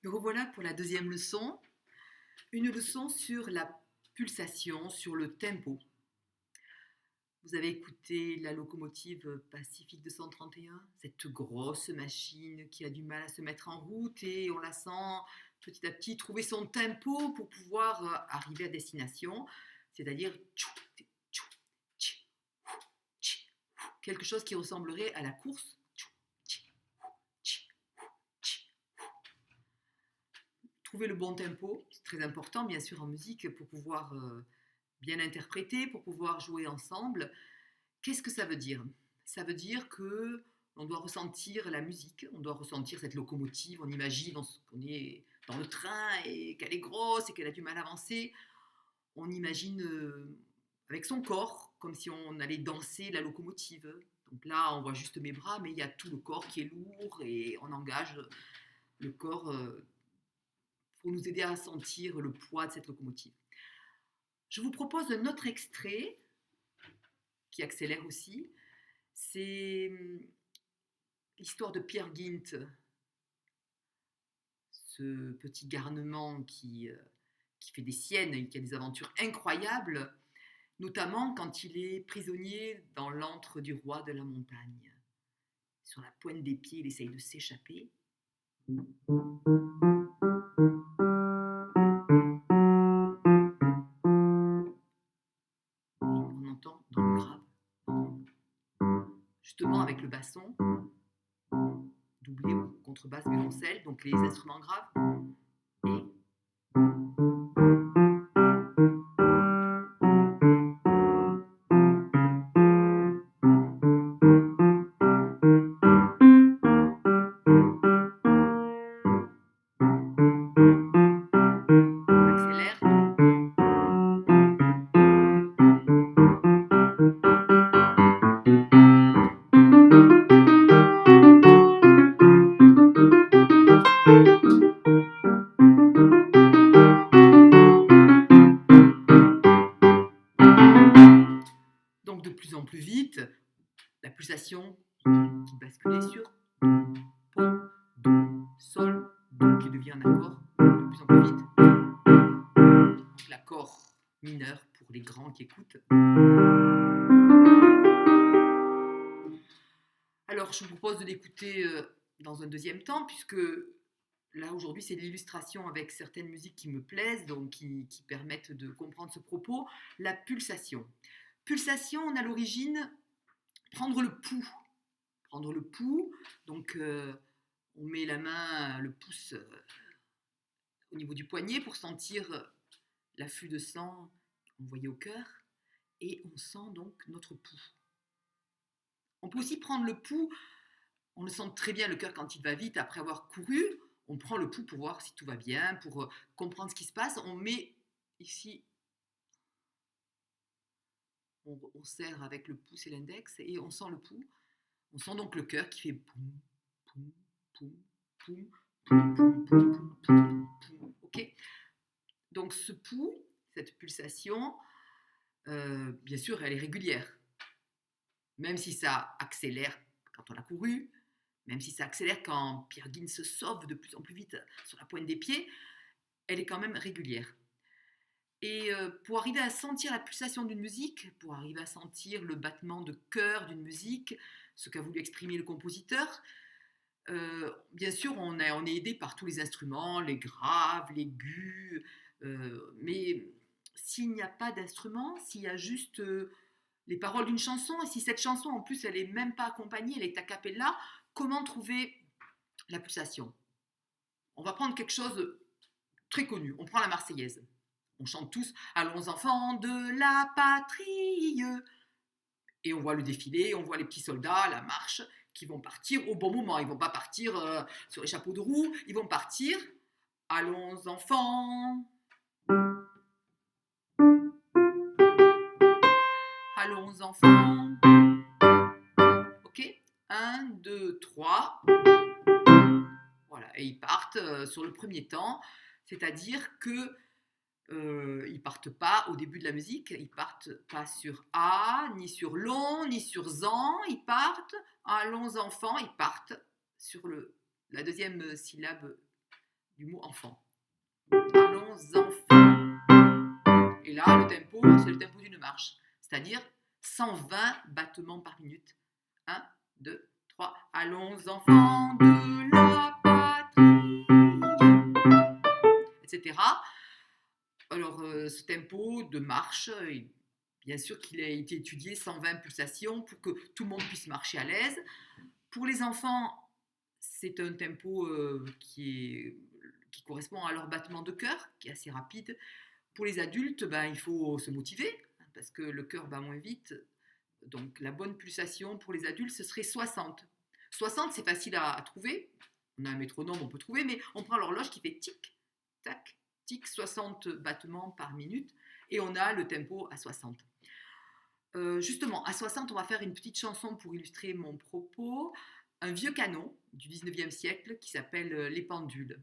Me revoilà pour la deuxième leçon, une leçon sur la pulsation, sur le tempo. Vous avez écouté la locomotive Pacific 231, cette grosse machine qui a du mal à se mettre en route et on la sent petit à petit trouver son tempo pour pouvoir arriver à destination, c'est-à-dire quelque chose qui ressemblerait à la course. Trouver le bon tempo, c'est très important bien sûr en musique pour pouvoir bien interpréter, pour pouvoir jouer ensemble. Qu'est-ce que ça veut dire? Ça veut dire que on doit ressentir la musique, on doit ressentir cette locomotive, on imagine qu'on est dans le train et qu'elle est grosse et qu'elle a du mal à avancer. On imagine avec son corps, comme si on allait danser la locomotive. Donc là, on voit juste mes bras, mais il y a tout le corps qui est lourd et on engage le corps pour nous aider à sentir le poids de cette locomotive. Je vous propose un autre extrait qui accélère aussi. C'est l'histoire de Peer Gynt, ce petit garnement qui fait des siennes et qui a des aventures incroyables, notamment quand il est prisonnier dans l'antre du roi de la montagne. Sur la pointe des pieds, il essaye de s'échapper. On entend dans le grave, justement avec le basson, doublé ou contrebasse, violoncelle, donc les instruments graves. Et on accélère. Donc de plus en plus vite, la pulsation qui basculait sur Do, Do, Sol, Do qui devient un accord de plus en plus vite. Donc l'accord mineur pour les grands qui écoutent. Alors je vous propose de l'écouter dans un deuxième temps, puisque là aujourd'hui c'est l'illustration avec certaines musiques qui me plaisent, donc qui permettent de comprendre ce propos. La pulsation. Pulsation, on a l'origine prendre le pouls. Prendre le pouls, donc on met la main, le pouce au niveau du poignet pour sentir l'afflux de sang envoyé au cœur et on sent donc notre pouls. On peut aussi prendre le pouls, on le sent très bien le cœur quand il va vite après avoir couru, on prend le pouls pour voir si tout va bien, pour comprendre ce qui se passe, on met ici, on serre avec le pouce et l'index et on sent le pouls, on sent donc le cœur qui fait poum, poum, poum, poum, poum, poum, poum, poum, poum, ok. Donc ce pouls, cette pulsation, bien sûr, elle est régulière. Même si ça accélère quand on a couru, même si ça accélère quand Peer Gynt se sauve de plus en plus vite sur la pointe des pieds, elle est quand même régulière. Et pour arriver à sentir la pulsation d'une musique, pour arriver à sentir le battement de cœur d'une musique, ce qu'a voulu exprimer le compositeur, bien sûr, on est aidé par tous les instruments, les graves, l'aigu, mais s'il n'y a pas d'instrument, s'il y a juste les paroles d'une chanson, et si cette chanson, en plus, elle n'est même pas accompagnée, elle est a cappella, comment trouver la pulsation? On va prendre quelque chose de très connu, on prend la Marseillaise. On chante tous « Allons enfants de la patrie » et on voit le défilé, on voit les petits soldats, la marche, qui vont partir au bon moment. Ils ne vont pas partir sur les chapeaux de roue, ils vont partir « Allons enfants ». Allons enfants. Ok, 1, 2, 3. Voilà, et ils partent sur le premier temps, c'est-à-dire que ils partent pas au début de la musique, ils partent pas sur A, ni sur long, ni sur zan, ils partent allons enfants, ils partent sur la deuxième syllabe du mot enfant. Allons enfants. Et là, le tempo, c'est le tempo d'une marche, c'est-à-dire 120 battements par minute. 1, 2, 3. Allons enfants de la patrie, etc. Alors, ce tempo de marche, bien sûr qu'il a été étudié 120 pulsations pour que tout le monde puisse marcher à l'aise. Pour les enfants, c'est un tempo qui correspond à leur battement de cœur, qui est assez rapide. Pour les adultes, il faut se motiver, parce que le cœur bat moins vite. Donc la bonne pulsation pour les adultes, ce serait 60. 60, c'est facile à trouver. On a un métronome, on peut trouver, mais on prend l'horloge qui fait tic, tac, tic, 60 battements par minute, et on a le tempo à 60. Justement, à 60, on va faire une petite chanson pour illustrer mon propos. Un vieux canon du 19e siècle qui s'appelle Les pendules.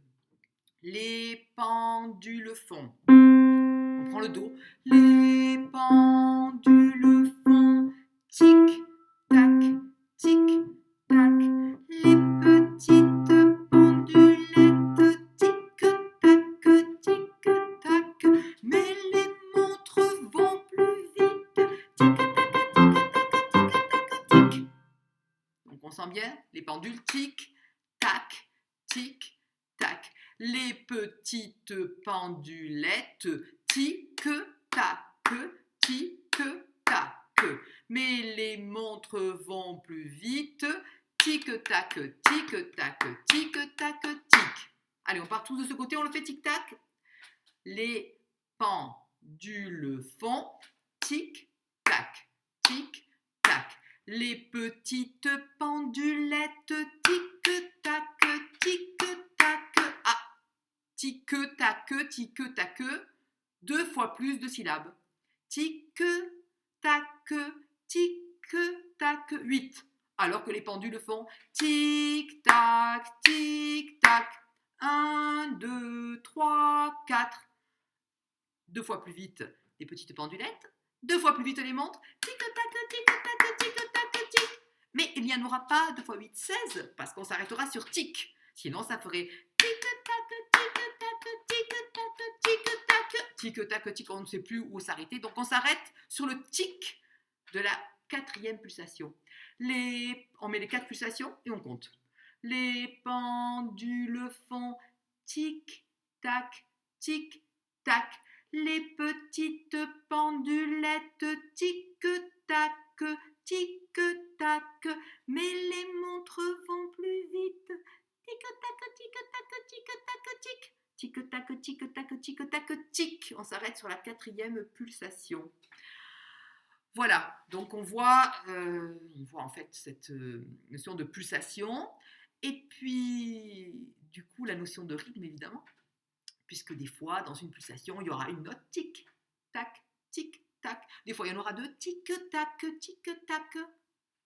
Les pendules font. On prend le Do. Les pendules font tic, tac, tic, tac. Les petites pendulettes tic, tac, tic, tac. Mais les montres vont plus vite. Tic, tac, tic, tac, tic. Donc on sent bien les pendules tic, tac, tic, tac. Les petites pendulettes tic, tac, tic, tac. Mais les montres vont plus vite. Tic, tac, tic, tac, tic, tac, tic. Allez, on part tous de ce côté, on le fait tic, tac. Les pendules font tic, tac, tic, tac. Les petites pendulettes tic, tac, tic, tac. Ah, tic, tac, tic, tac. 2 fois plus de syllabes. Tic, tac, tic, tac, 8. Alors que les pendules font tic, tac, tic, tac. 1, 2, 3, 4. 2 fois plus vite les petites pendulettes. 2 fois plus vite les montres. Tic, tac, tic, tac, tic, tac, tic. Mais il n'y en aura pas 2 fois 8, 16, parce qu'on s'arrêtera sur tic. Sinon, ça ferait tic, tac, tic, tac, tic, tac, tic, tac. Tic, tac, tic, on ne sait plus où s'arrêter. Donc, on s'arrête sur le tic de la 4e pulsation. On met les 4 pulsations et on compte. Les pendules font tic, tac, tic, tac. Les petites pendulettes tic-tac, tic-tac, mais les montres vont plus vite. Tic-tac, tic-tac, tic-tac, tic. Tic-tac, tic-tac, tic-tac, tic. On s'arrête sur la 4e pulsation. Voilà, donc on voit en fait cette notion de pulsation. Et puis, du coup, la notion de rythme, évidemment. Puisque des fois, dans une pulsation, il y aura une note tic, tac, tic, tac. Des fois, il y en aura 2 tic, tac, tic, tac.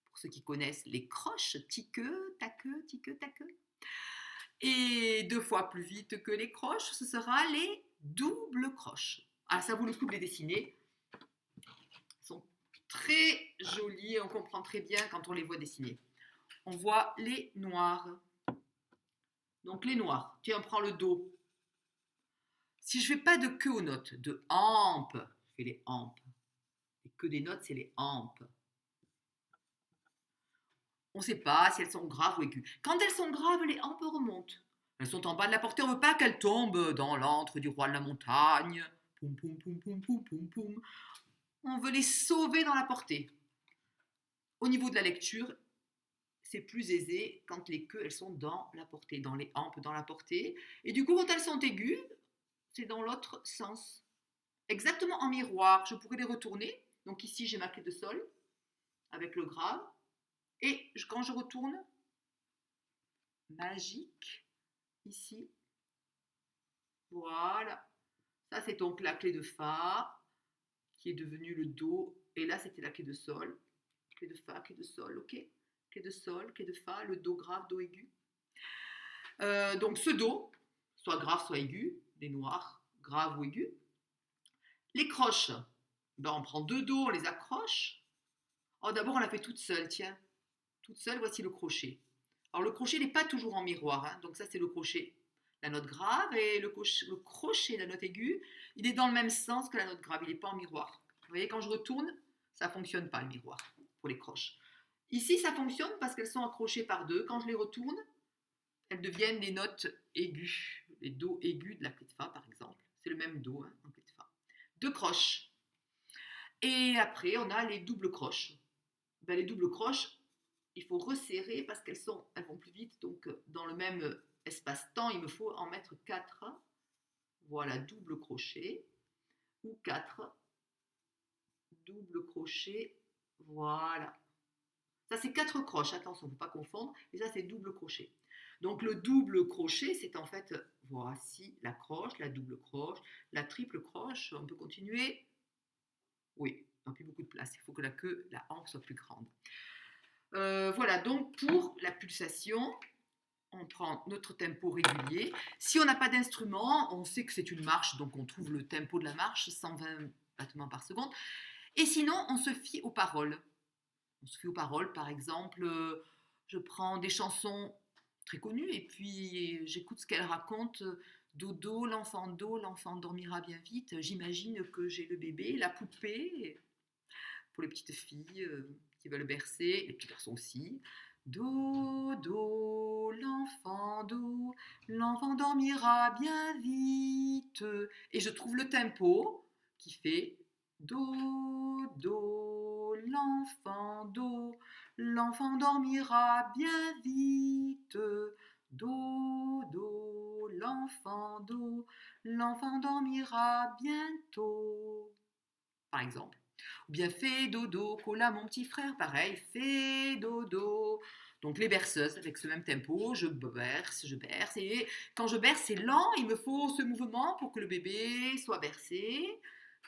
Pour ceux qui connaissent les croches, tic, tac, tic, tac. Et 2 fois plus vite que les croches, ce sera les doubles croches. Ah, ça vaut le coup de les dessiner. Ils sont très jolis et on comprend très bien quand on les voit dessiner. On voit les noirs. Donc les noirs. Tiens, on prend le Do. Si je ne fais pas de queue aux notes, de amp, je fais les amp. Et que des notes, c'est les amp. On ne sait pas si elles sont graves ou aiguës. Quand elles sont graves, les amp remontent. Elles sont en bas de la portée, on ne veut pas qu'elles tombent dans l'antre du roi de la montagne. Poum, poum, poum, poum, poum, poum, poum. On veut les sauver dans la portée. Au niveau de la lecture, c'est plus aisé quand les queues, elles sont dans la portée, dans les amp, dans la portée. Et du coup, quand elles sont aiguës, c'est dans l'autre sens. Exactement en miroir, je pourrais les retourner. Donc ici, j'ai ma clé de sol avec le grave. Et quand je retourne, magique, ici, voilà. Ça, c'est donc la clé de Fa qui est devenue le Do. Et là, c'était la clé de Sol. Clé de Fa, clé de Sol, ok. Clé de Sol, clé de Fa, le Do grave, Do aigu. Donc ce Do, soit grave, soit aigu, des noirs, grave ou aigu. Les croches, on prend 2 Do, on les accroche. Oh, d'abord, on la fait toute seule, tiens. Toute seule, voici le crochet. Alors, le crochet n'est pas toujours en miroir, hein, donc ça, c'est le crochet. la note grave, et le crochet de la note aiguë, il est dans le même sens que la note grave, il n'est pas en miroir. Vous voyez, quand je retourne, ça ne fonctionne pas le miroir pour les croches. Ici, ça fonctionne parce qu'elles sont accrochées par deux. Quand je les retourne, elles deviennent des notes aiguës, les do aigus de la clé de fa, par exemple. C'est le même do en clé de fa. Deux croches. Et après, on a les doubles croches. Les doubles croches, il faut resserrer parce qu'elles vont plus vite. Donc, dans le même espace-temps, il me faut en mettre 4. Voilà, double crochet. Ou 4. Double crochet. Voilà. Ça, c'est 4 croches. Attention, il ne faut pas confondre. Et ça, c'est double crochet. Donc, le double crochet, c'est en fait, voici la croche, la double croche, la triple croche. On peut continuer. Oui, on n'a plus beaucoup de place. Il faut que la hanche soit plus grande. Voilà, donc pour la pulsation, on prend notre tempo régulier. Si on n'a pas d'instrument, on sait que c'est une marche, donc on trouve le tempo de la marche, 120 battements par seconde. Et sinon, on se fie aux paroles. On se fie aux paroles, par exemple, je prends des chansons très connues et puis j'écoute ce qu'elles racontent. Dodo, l'enfant dormira bien vite. J'imagine que j'ai le bébé, la poupée, pour les petites filles qui veulent bercer, les petits garçons aussi. Dodo, l'enfant dormira bien vite. Et je trouve le tempo qui fait do, l'enfant dormira bien vite. Do, l'enfant dormira bientôt. Par exemple. Ou bien fais dodo, cola mon petit frère, pareil, fais dodo. Donc les berceuses avec ce même tempo, je berce, et quand je berce, c'est lent, il me faut ce mouvement pour que le bébé soit bercé.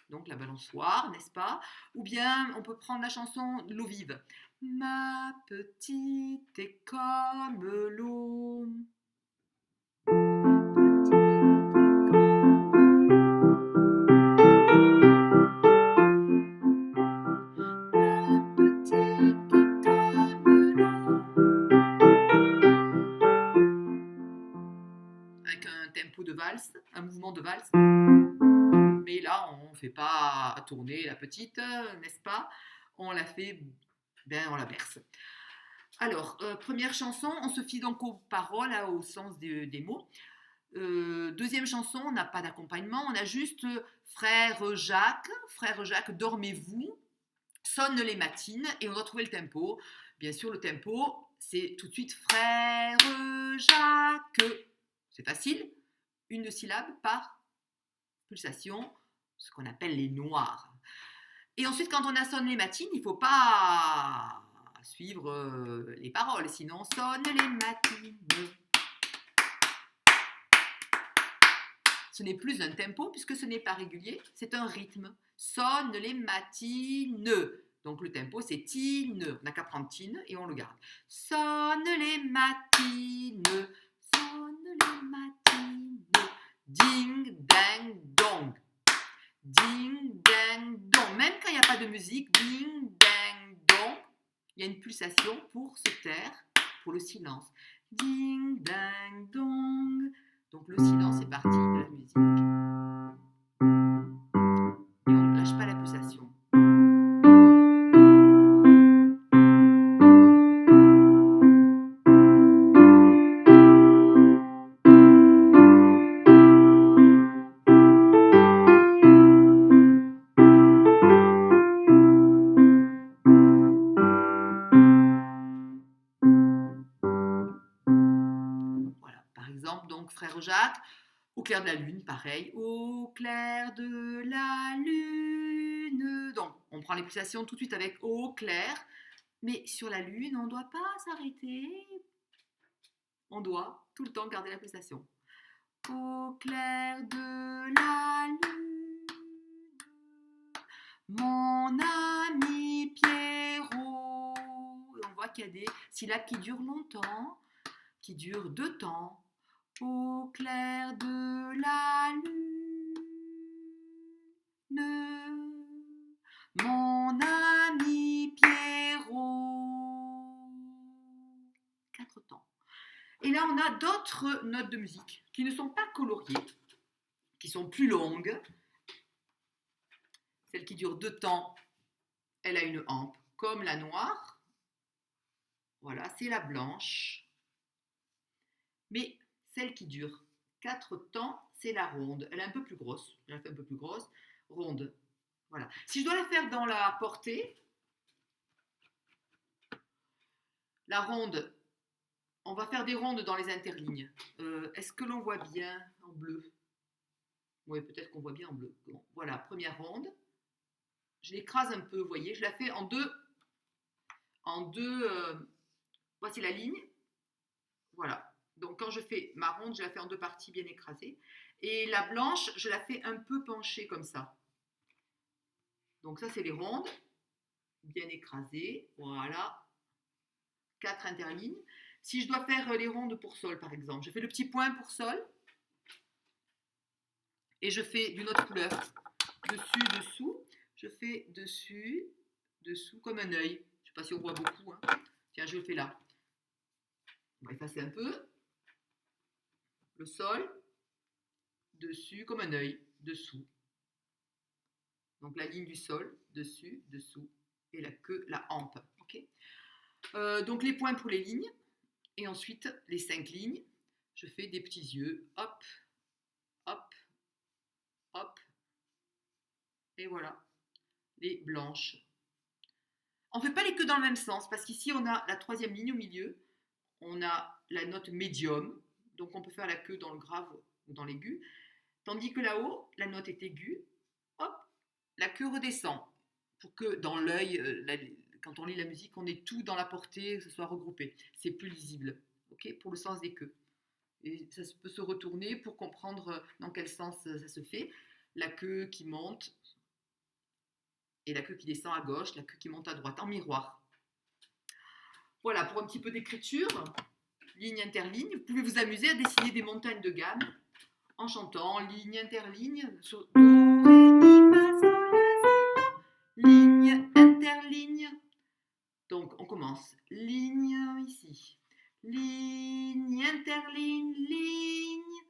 Donc la balançoire, n'est-ce pas? Ou bien on peut prendre la chanson L'eau vive. Ma petite est comme l'eau. Avec un tempo de valse, un mouvement de valse. Mais là, on ne fait pas tourner la petite, n'est-ce pas? On la fait, on la berce. Alors, première chanson, on se fie donc aux paroles, au sens des mots. Deuxième chanson, on n'a pas d'accompagnement, on a juste frère Jacques, dormez-vous, sonne les matines, et on doit trouver le tempo. Bien sûr, le tempo, c'est tout de suite frère Jacques. C'est facile, une syllabe par pulsation, ce qu'on appelle les noirs. Et ensuite, quand on a sonne les matines, il ne faut pas suivre les paroles, sinon sonne les matines. Ce n'est plus un tempo puisque ce n'est pas régulier, c'est un rythme. Sonne les matines. Donc le tempo c'est tine. On n'a qu'à prendre tine et on le garde. Sonne les matines. Sonne les matines. Ding, dang, dong. Ding, dang, dong. Même quand il n'y a pas de musique, ding, dang, dong, il y a une pulsation pour se taire, pour le silence. Ding, dang, dong. Donc le silence est partie de la musique. Et on ne lâche pas la pulsation. Voilà, par exemple, donc frère Jacques, au clair de la lune, pareil. Au clair de la lune. Donc, on prend les pulsations tout de suite avec au clair. Mais sur la lune, on ne doit pas s'arrêter. On doit tout le temps garder la pulsation. Au clair de la lune, mon ami Pierrot. Et on voit qu'il y a des syllabes qui durent longtemps, qui durent 2 temps. Au clair de la lune, mon ami Pierrot. 4 temps. Et là, on a d'autres notes de musique qui ne sont pas coloriées, qui sont plus longues. Celle qui dure 2 temps, elle a une hampe comme la noire. Voilà, c'est la blanche. Mais celle qui dure 4 temps, c'est la ronde. Elle est un peu plus grosse. Je la fais un peu plus grosse. Ronde. Voilà. Si je dois la faire dans la portée, la ronde, on va faire des rondes dans les interlignes. Est-ce que l'on voit bien en bleu? Oui, peut-être qu'on voit bien en bleu. Bon, voilà, première ronde. Je l'écrase un peu, vous voyez. Je la fais en deux. Voici la ligne. Voilà. Donc quand je fais ma ronde, je la fais en 2 parties bien écrasées. Et la blanche, je la fais un peu penchée comme ça. Donc ça, c'est les rondes, bien écrasées. Voilà. 4 interlignes. Si je dois faire les rondes pour sol, par exemple, je fais le petit point pour sol. Et je fais d'une autre couleur. Dessus, dessous. Je fais dessus, dessous, comme un œil. Je ne sais pas si on voit beaucoup. Hein. Tiens, je le fais là. On va effacer un peu. Le sol, dessus, comme un œil, dessous. Donc la ligne du sol, dessus, dessous, et la queue, la hampe. Okay, donc les points pour les lignes, et ensuite les 5 lignes. Je fais des petits yeux, hop, hop, hop, et voilà, les blanches. On ne fait pas les queues dans le même sens, parce qu'ici on a la 3e ligne au milieu, on a la note médium, donc on peut faire la queue dans le grave ou dans l'aigu, tandis que là-haut, la note est aiguë, hop, la queue redescend, pour que dans l'œil, quand on lit la musique, on ait tout dans la portée, que ce soit regroupé. C'est plus lisible, okay, pour le sens des queues. Et ça peut se retourner pour comprendre dans quel sens ça se fait. La queue qui monte et la queue qui descend à gauche, la queue qui monte à droite, en miroir. Voilà, pour un petit peu d'écriture, ligne interligne, vous pouvez vous amuser à dessiner des montagnes de gamme en chantant ligne interligne sur do, ré, mi, fa, sol, la, si, do, ligne interligne. Donc on commence ligne ici, ligne interligne, ligne.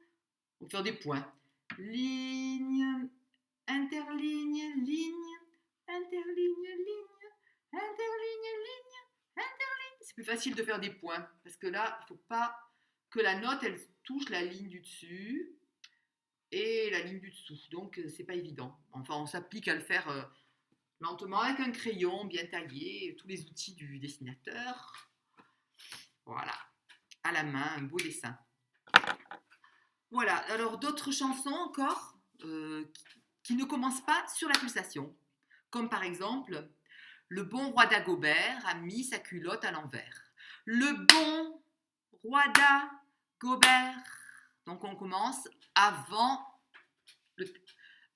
On va faire des points. Ligne interligne, ligne interligne, ligne interligne, ligne interligne. C'est plus facile de faire des points parce que là il ne faut pas que la note elle touche la ligne du dessus et la ligne du dessous, donc c'est pas évident. Enfin, on s'applique à le faire lentement avec un crayon bien taillé, tous les outils du dessinateur. Voilà, à la main, un beau dessin. Voilà, alors d'autres chansons encore qui ne commencent pas sur la pulsation, comme par exemple « Le bon roi d'Agobert a mis sa culotte à l'envers ». Le bon roi d'Agobert. Donc on commence avant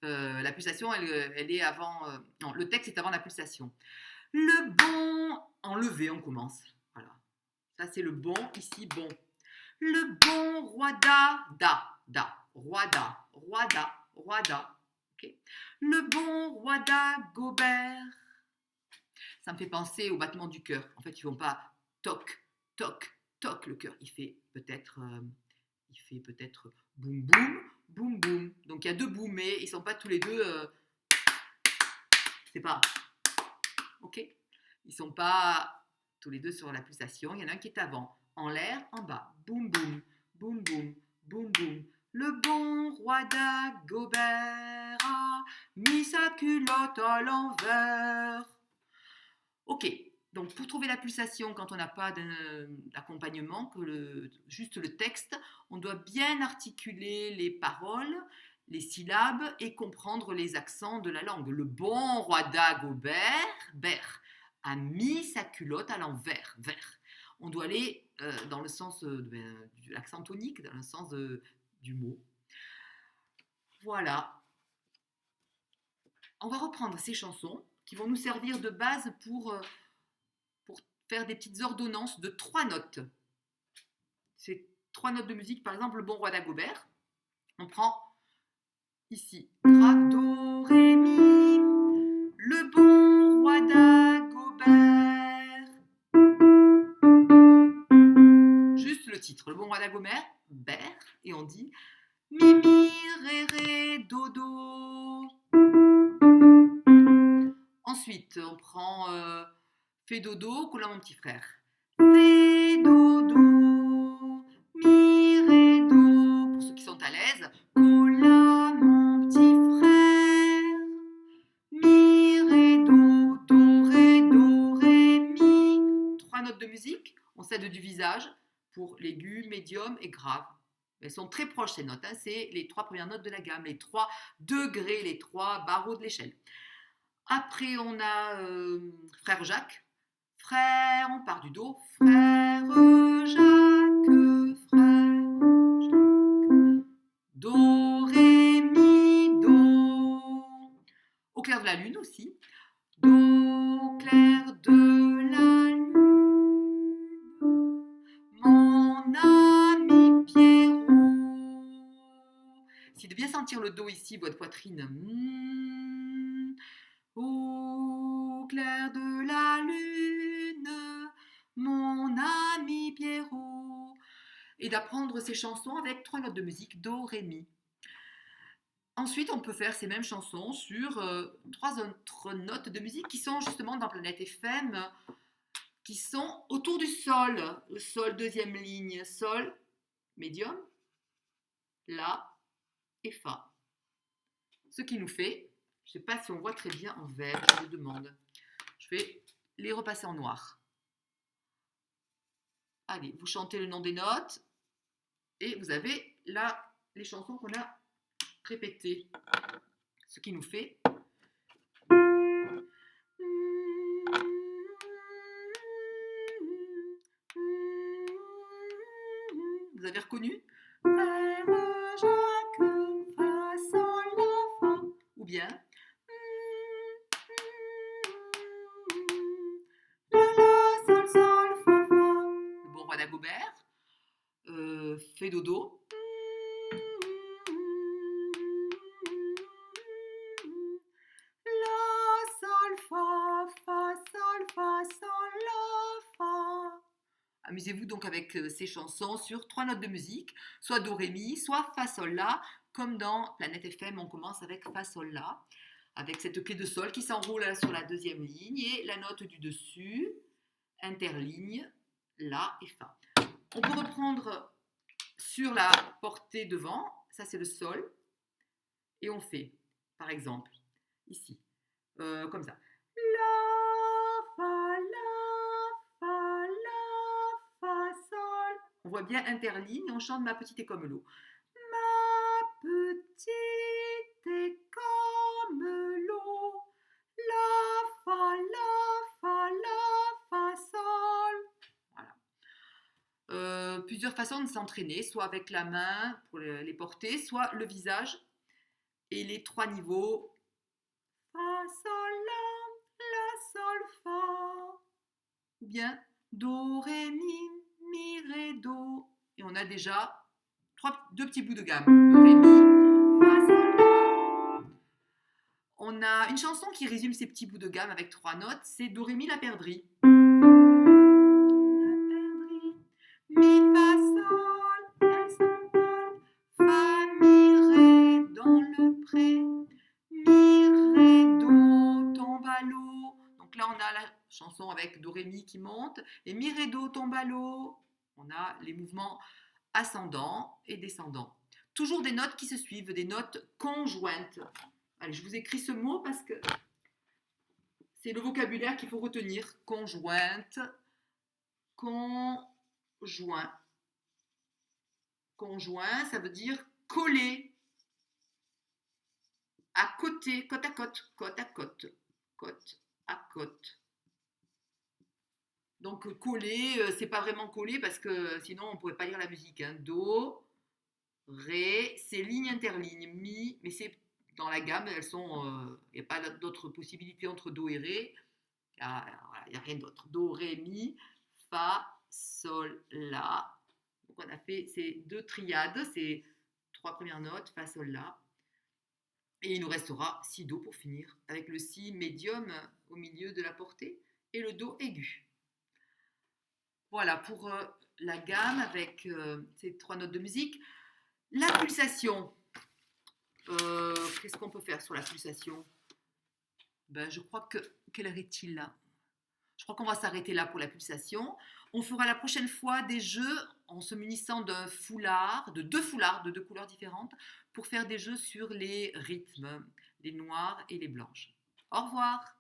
la pulsation, elle est avant. Non, le texte est avant la pulsation. Le bon enlevé, on commence. Voilà. Ça c'est le bon, ici bon. Le bon roi roi da. Okay. Le bon roi d'Agobert. Ça me fait penser au battement du cœur. En fait, ils ne font pas toc, toc, toc le cœur. Il fait peut-être boum, boum, boum, boum. Donc il y a 2 booms, mais ils ne sont pas tous les deux. C'est pas. Ok. Ils ne sont pas tous les deux sur la pulsation. Il y en a un qui est avant. En l'air, en bas. Boum, boum, boum, boum, boum, boum. Le bon roi d'Agobert a mis sa culotte à l'envers. Ok, donc pour trouver la pulsation, quand on n'a pas d'accompagnement, juste le texte, on doit bien articuler les paroles, les syllabes et comprendre les accents de la langue. Le bon roi d'Agobert a mis sa culotte à l'envers. On doit aller dans le sens de l'accent tonique, dans le sens du mot. Voilà. On va reprendre ces chansons qui vont nous servir de base pour faire des petites ordonnances de 3 notes. C'est 3 notes de musique, par exemple le bon roi d'Agobert. On prend ici grave, do, ré, mi. Le bon roi d'Agobert. Juste le titre. Le bon roi d'Agobert, et on dit mi, mi, ré, ré, do, do. Ensuite, on prend fais dodo, colle à mon petit frère. Fais dodo, mi, ré, do. Pour ceux qui sont à l'aise, colle à mon petit frère. Mi, ré, do, ré, mi. 3 notes de musique. On s'aide du visage pour l'aigu, médium et grave. Elles sont très proches ces notes. Hein. C'est les 3 premières notes de la gamme, les 3 degrés, les 3 barreaux de l'échelle. Après, on a frère Jacques. Frère, on part du do. Frère Jacques, frère Jacques. Do, ré, mi, do. Au clair de la lune aussi. Do, clair de la lune. Mon ami Pierrot. Essayez de bien sentir le do ici, votre poitrine. Au clair de la lune, mon ami Pierrot. Et d'apprendre ces chansons avec 3 notes de musique, do, ré, mi. Ensuite, on peut faire ces mêmes chansons sur 3 autres notes de musique qui sont justement dans Planète FM, qui sont autour du sol. Le sol, deuxième ligne, sol, médium, la et fa. Ce qui nous fait, je ne sais pas si on voit très bien en vert, je me demande. Je vais les repasser en noir. Allez, vous chantez le nom des notes et vous avez là les chansons qu'on a répétées. Ce qui nous fait... Vous avez reconnu? Frère Jacques, fa, sol, la, fa. Ou bien... La, la, sol, sol, fa, fa. Le bon roi d'Agobert. Fais dodo. La, sol, fa, fa, sol, fa, sol, la, fa. Amusez-vous donc avec ces chansons sur 3 notes de musique, soit do, ré, mi, soit fa, sol, la. Comme dans Planète FM, on commence avec fa, sol, la, avec cette clé de sol qui s'enroule sur la deuxième ligne et la note du dessus, interligne, la et fa. On peut reprendre sur la portée devant, ça c'est le sol, et on fait, par exemple, ici, comme ça. La, fa, sol. On voit bien interligne et on chante Ma petite est comme l'eau. Ma petite est comme l'eau. La, fa, sol. Voilà. Plusieurs façons de s'entraîner, soit avec la main pour les porter, soit le visage et les 3 niveaux. Fa, sol, la, sol, fa. Ou bien do, ré, mi, ré, do. Et on a déjà 2 petits bouts de gamme. Do, ré, mi, fa, sol, la. On a une chanson qui résume ces petits bouts de gamme avec 3 notes, c'est do, ré, mi, la perdrix. Mi, fa, sol, elle s'envole. Fa, mi, ré, dans le pré. Mi, ré, do, tombe à l'eau. Donc là, on a la chanson avec do, ré, mi qui monte. Et mi, ré, do, tombe à l'eau. On a les mouvements ascendants et descendants. Toujours des notes qui se suivent, des notes conjointes. Allez, je vous écris ce mot parce que c'est le vocabulaire qu'il faut retenir. Conjointe, conjoint. Conjoint, ça veut dire coller. À côté, côte à côte, côte à côte, côte à côte. Donc coller, c'est pas vraiment coller parce que sinon on pourrait pas lire la musique. Hein. Do, ré, c'est ligne interligne, mi, mais c'est dans la gamme, elles sont, il n'y a pas d'autres possibilités entre do et ré. Il n'y a rien d'autre. Do, ré, mi, fa, sol, la. Donc on a fait ces 2 triades, ces 3 premières notes, fa, sol, la. Et il nous restera si do pour finir, avec le si médium au milieu de la portée et le do aigu. Voilà, pour la gamme avec ces 3 notes de musique. La pulsation. Qu'est-ce qu'on peut faire sur la pulsation? Ben, je crois que... Quelle heure est-il là? Je crois qu'on va s'arrêter là pour la pulsation. On fera la prochaine fois des jeux en se munissant d'un foulard, de 2 foulards de 2 couleurs différentes, pour faire des jeux sur les rythmes, les noirs et les blanches. Au revoir!